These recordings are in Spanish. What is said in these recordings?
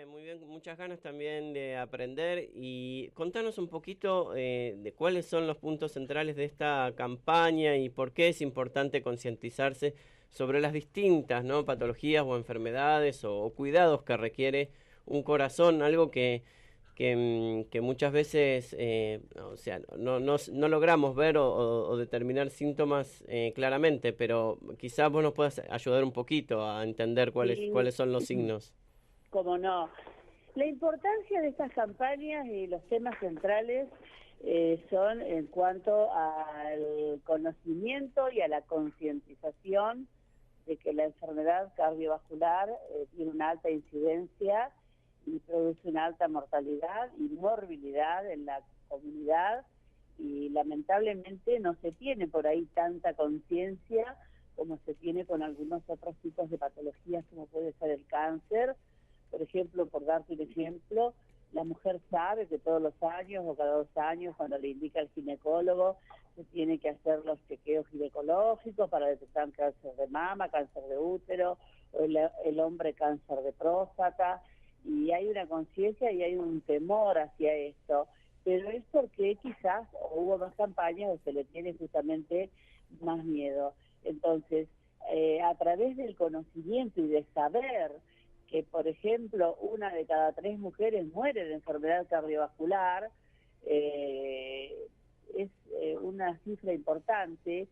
muy bien, muchas ganas también de aprender y contanos un poquito de cuáles son los puntos centrales de esta campaña y por qué es importante concientizarse sobre las distintas, ¿no?, patologías o enfermedades o cuidados que requiere un corazón, algo que muchas veces o sea, no logramos ver o determinar síntomas claramente, pero quizás vos nos puedas ayudar un poquito a entender Sí, cuáles son los signos. cómo no. La importancia de estas campañas y los temas centrales son en cuanto al conocimiento y a la concientización de que la enfermedad cardiovascular tiene una alta incidencia y produce una alta mortalidad y morbilidad en la comunidad, y lamentablemente no se tiene por ahí tanta conciencia como se tiene con algunos otros tipos de patologías, como puede ser el cáncer. Por ejemplo, por darte un ejemplo, la mujer sabe que todos los años o cada 2 años, cuando le indica el ginecólogo, se tiene que hacer los chequeos ginecológicos para detectar cáncer de mama, cáncer de útero, o el hombre cáncer de próstata, y hay una conciencia y hay un temor hacia esto, pero es porque quizás hubo más campañas o se le tiene justamente más miedo. Entonces, a través del conocimiento y de saber que, por ejemplo, 1 de cada 3 mujeres muere de enfermedad cardiovascular, es una cifra importante.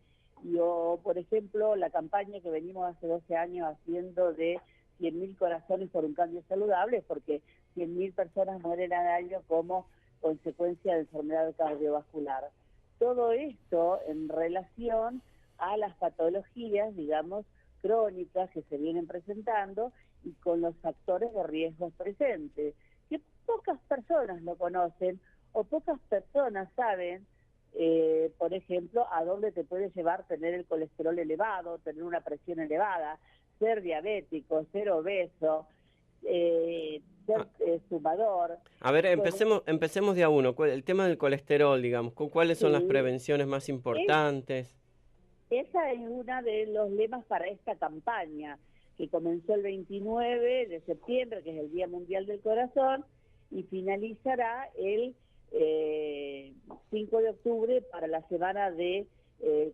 O, por ejemplo, la campaña que venimos hace 12 años haciendo de 100.000 corazones por un cambio saludable, porque 100.000 personas mueren al año como consecuencia de enfermedad cardiovascular. Todo esto en relación a las patologías, digamos, crónicas que se vienen presentando y con los factores de riesgo presentes, que pocas personas lo conocen o pocas personas saben, por ejemplo, a dónde te puede llevar tener el colesterol elevado, tener una presión elevada, ser diabético, ser obeso, ser Ah, fumador. a ver, Bueno, empecemos de a uno. El tema del colesterol, digamos, ¿cuáles son las sí, prevenciones más es importantes? esa es una de los lemas para esta campaña, que comenzó el 29 de septiembre, que es el Día Mundial del Corazón, y finalizará el 5 de octubre para la Semana de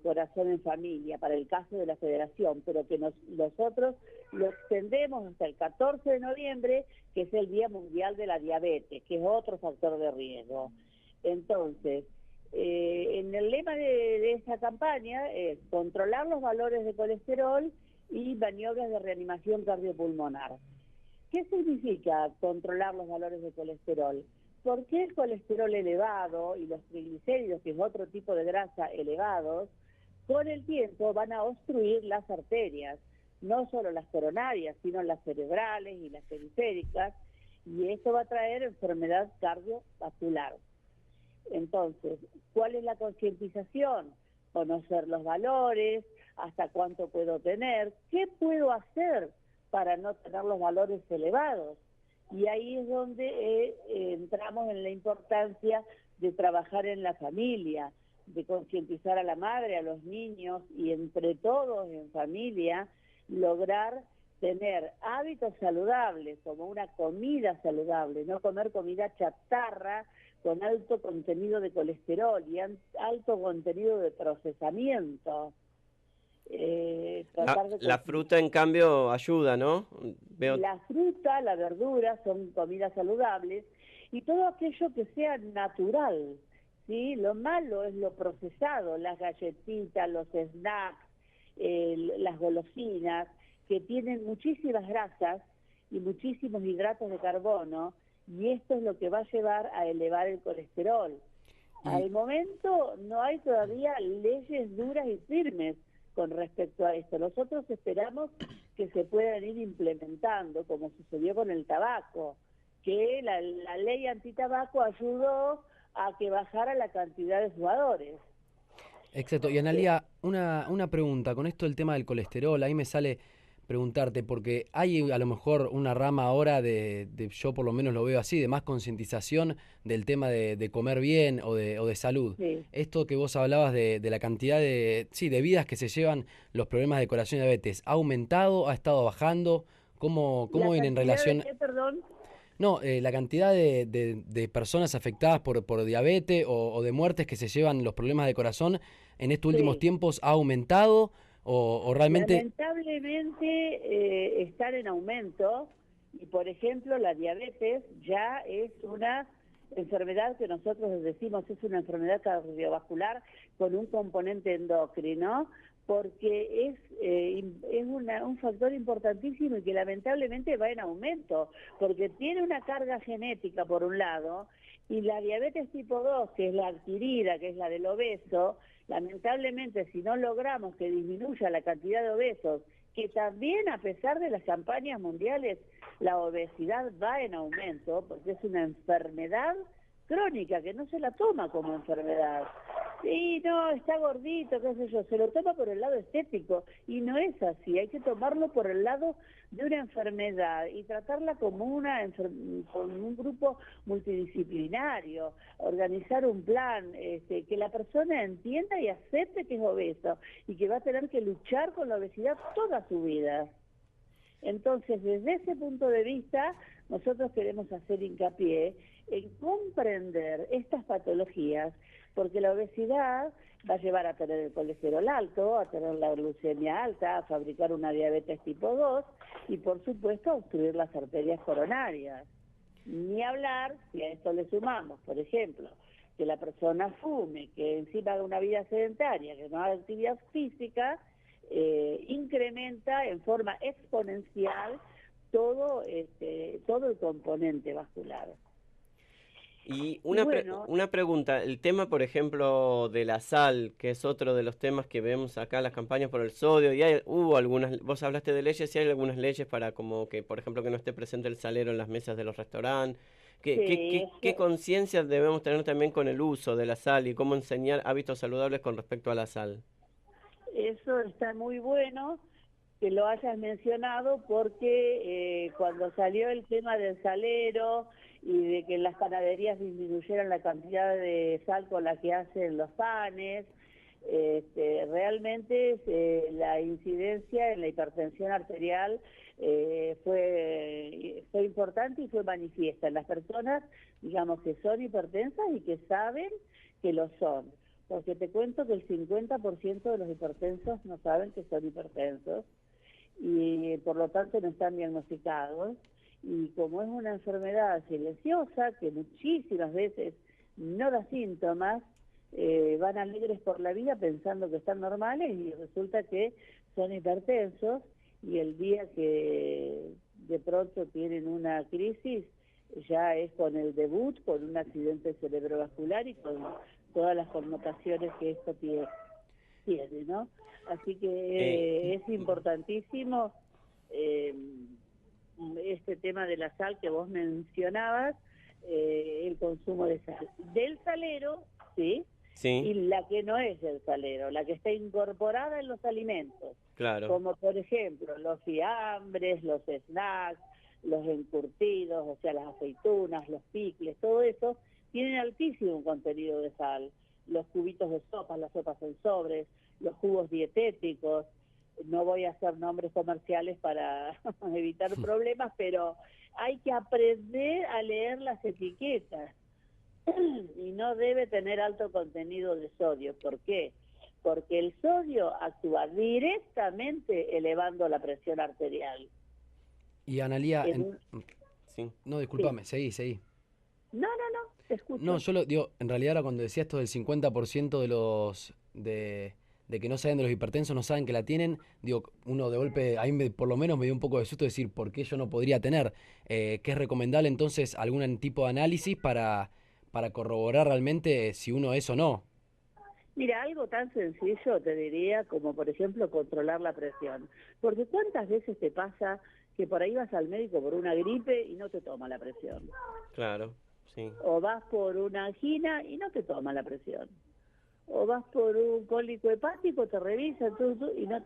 Corazón en Familia, para el caso de la Federación, pero que nosotros lo extendemos hasta el 14 de noviembre, que es el Día Mundial de la Diabetes, que es otro factor de riesgo. Entonces, en el lema de esta campaña es controlar los valores de colesterol y maniobras de reanimación cardiopulmonar. ¿Qué significa controlar los valores de colesterol? Porque el colesterol elevado y los triglicéridos, que es otro tipo de grasa elevados, con el tiempo van a obstruir las arterias, no solo las coronarias, sino las cerebrales y las periféricas, y esto va a traer enfermedad cardiovascular. Entonces, ¿cuál es la concientización? Conocer los valores, hasta cuánto puedo tener, qué puedo hacer para no tener los valores elevados. Y ahí es donde entramos en la importancia de trabajar en la familia, de concientizar a la madre, a los niños y entre todos en familia lograr tener hábitos saludables, como una comida saludable, no comer comida chatarra con alto contenido de colesterol y alto contenido de procesamiento. Tratar de La fruta, en cambio, ayuda, ¿no? Veo. la fruta, la verdura son comidas saludables y todo aquello que sea natural, ¿sí? Lo malo es lo procesado, las galletitas, los snacks, las golosinas, que tienen muchísimas grasas y muchísimos hidratos de carbono, y esto es lo que va a llevar a elevar el colesterol. Y Al momento no hay todavía leyes duras y firmes con respecto a esto. Nosotros esperamos que se puedan ir implementando, como sucedió con el tabaco, que la ley antitabaco ayudó a que bajara la cantidad de fumadores. exacto. Y Analía, una pregunta. Con esto del tema del colesterol, ahí me sale preguntarte, porque hay a lo mejor una rama ahora yo por lo menos lo veo así, de más concientización del tema de comer bien o de salud. Sí. Esto que vos hablabas de la cantidad sí, de vidas que se llevan los problemas de corazón y diabetes, ¿ha aumentado? ¿Ha estado bajando? cómo viene en relación? ¿De qué, perdón? No, la cantidad de personas afectadas por diabetes o de muertes que se llevan los problemas de corazón en estos últimos Sí. tiempos ha aumentado o realmente... Lamentablemente están en aumento y, por ejemplo, la diabetes ya es una enfermedad que nosotros decimos es una enfermedad cardiovascular con un componente endocrino, porque es un factor importantísimo y que lamentablemente va en aumento, porque tiene una carga genética por un lado, y la diabetes tipo 2, que es la adquirida, que es la del obeso, lamentablemente si no logramos que disminuya la cantidad de obesos, que también a pesar de las campañas mundiales, la obesidad va en aumento, porque es una enfermedad crónica, que no se la toma como enfermedad. Sí, no, está gordito, qué sé yo, se lo toma por el lado estético, y no es así, hay que tomarlo por el lado de una enfermedad y tratarla como con un grupo multidisciplinario, organizar un plan, que la persona entienda y acepte que es obeso y que va a tener que luchar con la obesidad toda su vida. Entonces, desde ese punto de vista, nosotros queremos hacer hincapié en comprender estas patologías, porque la obesidad va a llevar a tener el colesterol alto, a tener la glucemia alta, a fabricar una diabetes tipo 2 y, por supuesto, a obstruir las arterias coronarias. Ni hablar si a esto le sumamos, por ejemplo, que la persona fume, que encima de una vida sedentaria, que no haga actividad física, incrementa en forma exponencial todo el componente vascular. Y Bueno, una pregunta, el tema, por ejemplo, de la sal, que es otro de los temas que vemos acá, las campañas por el sodio, y hubo algunas, vos hablaste de leyes, y hay algunas leyes para como que, por ejemplo, que no esté presente el salero en las mesas de los restaurantes. sí, ¿Qué conciencia debemos tener también con el uso de la sal y cómo enseñar hábitos saludables con respecto a la sal? eso está muy bueno que lo hayas mencionado, porque cuando salió el tema del salero y de que las panaderías disminuyeran la cantidad de sal con la que hacen los panes, realmente la incidencia en la hipertensión arterial fue importante y fue manifiesta en las personas, digamos, que son hipertensas y que saben que lo son. Porque te cuento que el 50% de los hipertensos no saben que son hipertensos y por lo tanto no están diagnosticados, y como es una enfermedad silenciosa que muchísimas veces no da síntomas, van alegres por la vida pensando que están normales y resulta que son hipertensos, y el día que de pronto tienen una crisis ya es con el debut, con un accidente cerebrovascular y con todas las connotaciones que esto tiene, ¿no? Así que es importantísimo este tema de la sal que vos mencionabas, el consumo de sal. Del salero, ¿sí? Sí, Y la que no es del salero, la que está incorporada en los alimentos. claro. Como por ejemplo los fiambres, los snacks, los encurtidos, o sea, las aceitunas, los picles, todo eso tienen altísimo contenido de sal. Los cubitos de sopa, las sopas en sobres, los jugos dietéticos, no voy a hacer nombres comerciales para evitar problemas, pero hay que aprender a leer las etiquetas y no debe tener alto contenido de sodio. ¿Por qué? Porque el sodio actúa directamente elevando la presión arterial. Y Analía, Sí. no, discúlpame, seguí. No, te escucho. No, yo lo digo, en realidad ahora cuando decía esto del 50% de los de que no saben de los hipertensos, no saben que la tienen, digo, uno de golpe, ahí por lo menos me dio un poco de susto decir, ¿por qué yo no podría tener? ¿Qué es recomendable entonces algún tipo de análisis para corroborar realmente si uno es o no? Mira, algo tan sencillo te diría como, por ejemplo, controlar la presión. Porque ¿cuántas veces te pasa que por ahí vas al médico por una gripe y no te toma la presión? Claro, sí. O vas por una angina y no te toma la presión. O vas por un cólico hepático, te revisan, y no...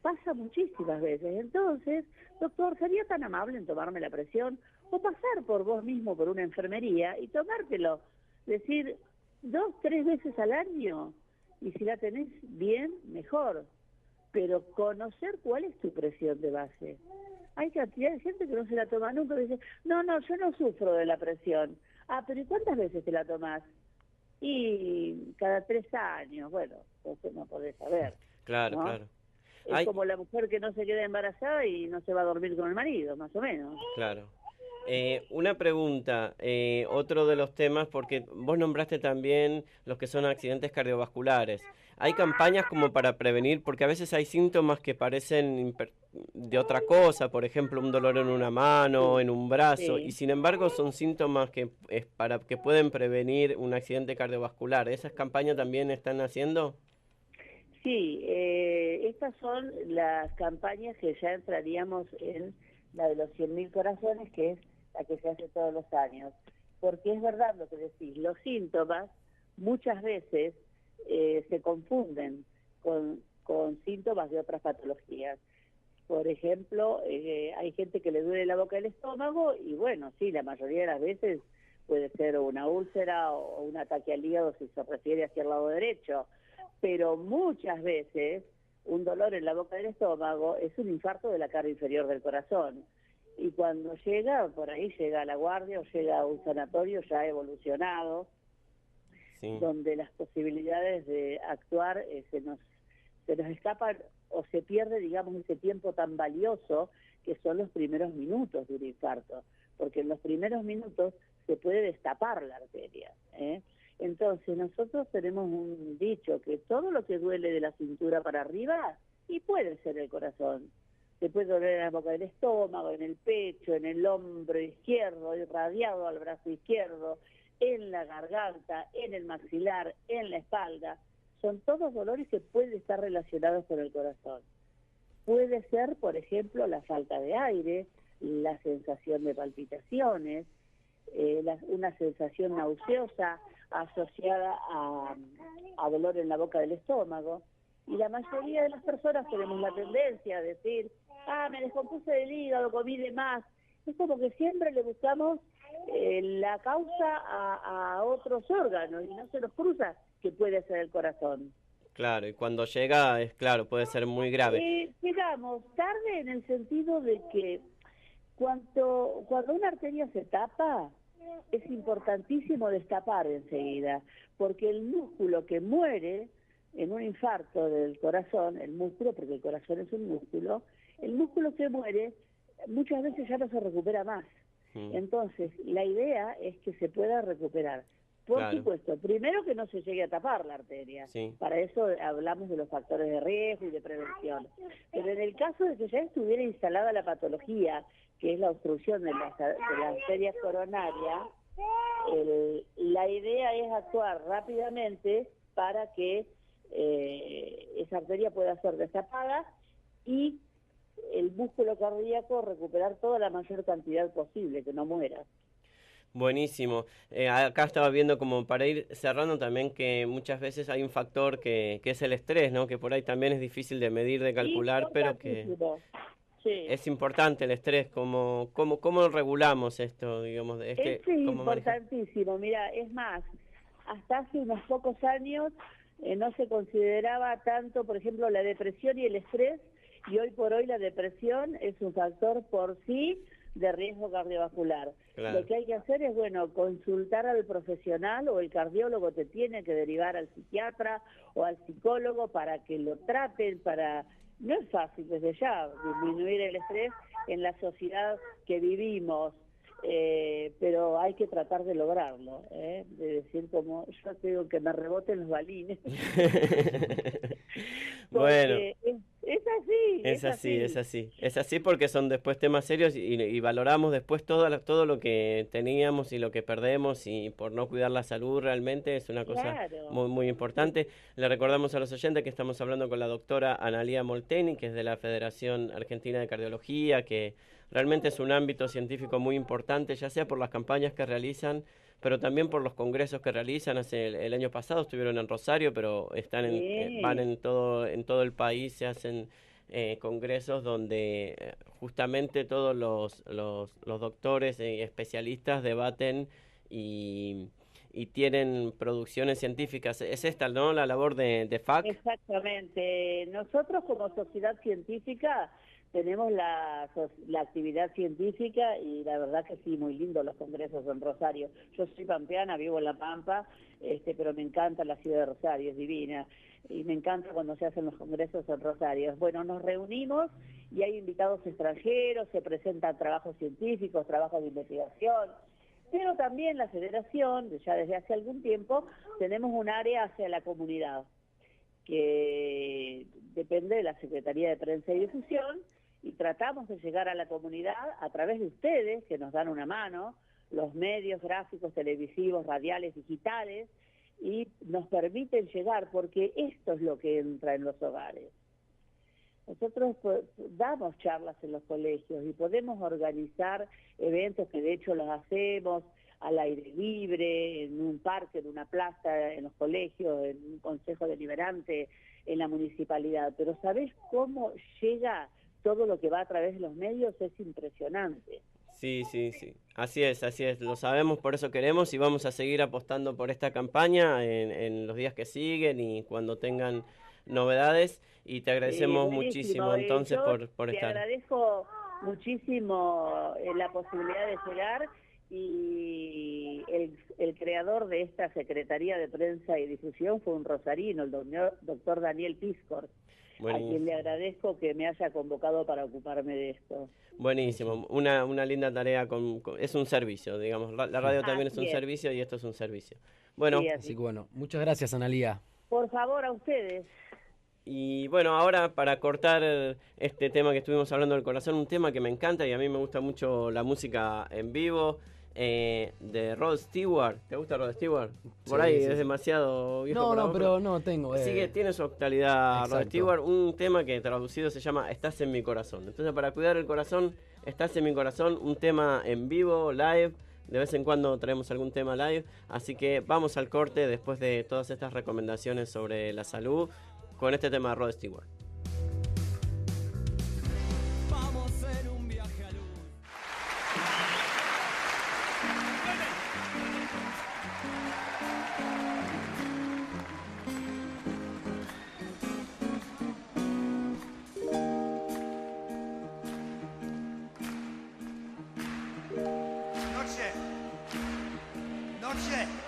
Pasa muchísimas veces. Entonces, doctor, ¿sería tan amable en tomarme la presión? O pasar por vos mismo por una enfermería y tomártelo. Decir 2, 3 veces al año, y si la tenés bien, mejor. Pero conocer cuál es tu presión de base. Hay cantidad de gente que no se la toma nunca y dice, no, yo no sufro de la presión. Ah, pero ¿y cuántas veces te la tomás? Y cada 3 años, bueno, entonces no podés saber, Claro, ¿no? claro. Es como la mujer que no se queda embarazada y no se va a dormir con el marido, más o menos. Claro. Una pregunta, otro de los temas, porque vos nombraste también los que son accidentes cardiovasculares. ¿Hay campañas como para prevenir? Porque a veces hay síntomas que parecen de otra cosa, por ejemplo, un dolor en una mano, Sí, en un brazo, y sí. sin embargo son síntomas que es para que pueden prevenir un accidente cardiovascular. ¿Esas campañas también están haciendo? Sí, estas son las campañas que ya entraríamos en la de los 100.000 corazones, que es la que se hace todos los años. Porque es verdad lo que decís, los síntomas muchas veces se confunden con síntomas de otras patologías. Por ejemplo, hay gente que le duele la boca del estómago y bueno, sí, la mayoría de las veces puede ser una úlcera o un ataque al hígado si se refiere hacia el lado derecho, pero muchas veces un dolor en la boca del estómago es un infarto de la cara inferior del corazón. Y cuando llega, por ahí llega a la guardia o llega a un sanatorio ya evolucionado, Sí. donde las posibilidades de actuar se nos escapan o se pierde, digamos, ese tiempo tan valioso que son los primeros minutos de un infarto, porque en los primeros minutos se puede destapar la arteria, ¿eh? Entonces nosotros tenemos un dicho que todo lo que duele de la cintura para arriba, y puede ser el corazón, se puede doler en la boca del estómago, en el pecho, en el hombro izquierdo, irradiado al brazo izquierdo, en la garganta, en el maxilar, en la espalda. Son todos dolores que pueden estar relacionados con el corazón. Puede ser, por ejemplo, la falta de aire, la sensación de palpitaciones, una sensación nauseosa asociada a dolor en la boca del estómago. Y la mayoría de las personas tenemos la tendencia a decir, me descompuse del hígado, comí de más. Es como que siempre le buscamos la causa a otros órganos y no se nos cruza que puede ser el corazón. Claro, y cuando llega, es claro, puede ser muy grave. Llegamos tarde en el sentido de que cuando una arteria se tapa, es importantísimo destapar enseguida, porque el músculo que muere en un infarto del corazón, el músculo, porque el corazón es un músculo, el músculo que muere muchas veces ya no se recupera más. Entonces, la idea es que se pueda recuperar. Por supuesto, primero que no se llegue a tapar la arteria. Sí. Para eso hablamos de los factores de riesgo y de prevención. Pero en el caso de que ya estuviera instalada la patología, que es la obstrucción de la arteria coronaria, la idea es actuar rápidamente para que esa arteria pueda ser destapada y el músculo cardíaco recuperar toda la mayor cantidad posible, que no muera. Buenísimo. Acá estaba viendo como para ir cerrando también que muchas veces hay un factor que es el estrés, ¿no? Que por ahí también es difícil de medir, de calcular, pero que sí. Es importante el estrés. ¿Cómo regulamos esto, digamos? Es importantísimo. Mira, es más, hasta hace unos pocos años no se consideraba tanto, por ejemplo, la depresión y el estrés, y hoy por hoy la depresión es un factor por sí de riesgo cardiovascular. Claro. Lo que hay que hacer es, consultar al profesional, o el cardiólogo te tiene que derivar al psiquiatra o al psicólogo para que lo traten, no es fácil desde ya disminuir el estrés en la sociedad que vivimos, pero hay que tratar de lograrlo, de decir, como yo digo, que me reboten los balines. Bueno, es así porque son después temas serios y valoramos después todo lo que teníamos y lo que perdemos, y por no cuidar la salud realmente es una cosa muy, muy importante. Le recordamos a los oyentes que estamos hablando con la doctora Analía Molteni, que es de la Federación Argentina de Cardiología, que realmente es un ámbito científico muy importante, ya sea por las campañas que realizan, pero también por los congresos que realizan. El año pasado estuvieron en Rosario, pero están van en todo el país, se hacen congresos donde justamente todos los doctores y especialistas debaten y tienen producciones científicas. Es esta, ¿no?, la labor de FAC. Exactamente. Nosotros como sociedad científica Tenemos la actividad científica y la verdad que sí, muy lindo los congresos en Rosario. Yo soy pampeana, vivo en La Pampa, pero me encanta la ciudad de Rosario, es divina. Y me encanta cuando se hacen los congresos en Rosario. Bueno, nos reunimos y hay invitados extranjeros, se presentan trabajos científicos, trabajos de investigación. Pero también la federación, ya desde hace algún tiempo, tenemos un área hacia la comunidad, que depende de la Secretaría de Prensa y Difusión, y tratamos de llegar a la comunidad a través de ustedes, que nos dan una mano, los medios gráficos, televisivos, radiales, digitales, y nos permiten llegar, porque esto es lo que entra en los hogares. Nosotros damos charlas en los colegios y podemos organizar eventos que de hecho los hacemos al aire libre, en un parque, en una plaza, en los colegios, en un consejo deliberante, en la municipalidad. Pero ¿sabés cómo llega todo lo que va a través de los medios? Es impresionante. Sí, sí, sí. Así es, lo sabemos, por eso queremos y vamos a seguir apostando por esta campaña en los días que siguen y cuando tengan novedades, y te agradecemos muchísimo entonces por estar. Te agradezco muchísimo la posibilidad de llegar, y el creador de esta Secretaría de Prensa y Difusión fue un rosarino, el doctor Daniel Piscor, a quien le agradezco que me haya convocado para ocuparme de esto. Buenísimo, una linda tarea, es un servicio, digamos, la radio también es un servicio y esto es un servicio. Bueno, sí, así que bueno, muchas gracias, Analía. Por favor, a ustedes. Y bueno, ahora para cortar este tema que estuvimos hablando del corazón, un tema que me encanta y a mí me gusta mucho la música en vivo, de Rod Stewart. ¿Te gusta Rod Stewart? Por ahí es demasiado viejo. No, pero no tengo. Tiene su actualidad. Rod Stewart, un tema que traducido se llama Estás en mi corazón. Entonces, para cuidar el corazón, Estás en mi corazón, un tema en vivo, live. De vez en cuando traemos algún tema live. Así que vamos al corte después de todas estas recomendaciones sobre la salud con este tema de Rod Stewart. Vamos a hacer un viaje a luz. Noche.